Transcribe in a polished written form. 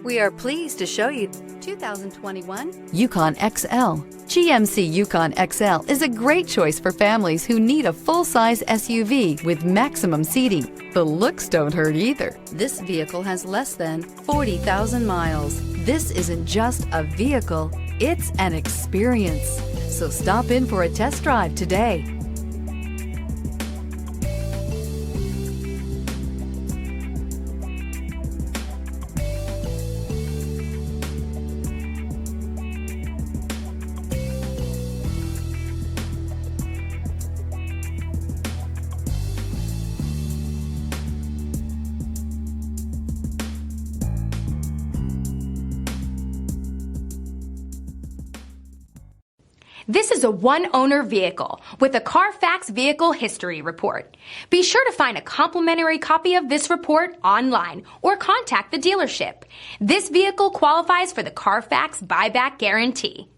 We are pleased to show you 2021 Yukon XL. GMC Yukon XL is a great choice for families who need a full-size SUV with maximum seating. The looks don't hurt either. This vehicle has less than 40,000 miles. This isn't just a vehicle, it's an experience. So stop in for a test drive today. This is a one-owner vehicle with a Carfax Vehicle History Report. Be sure to find a complimentary copy of this report online or contact the dealership. This vehicle qualifies for the Carfax Buyback Guarantee.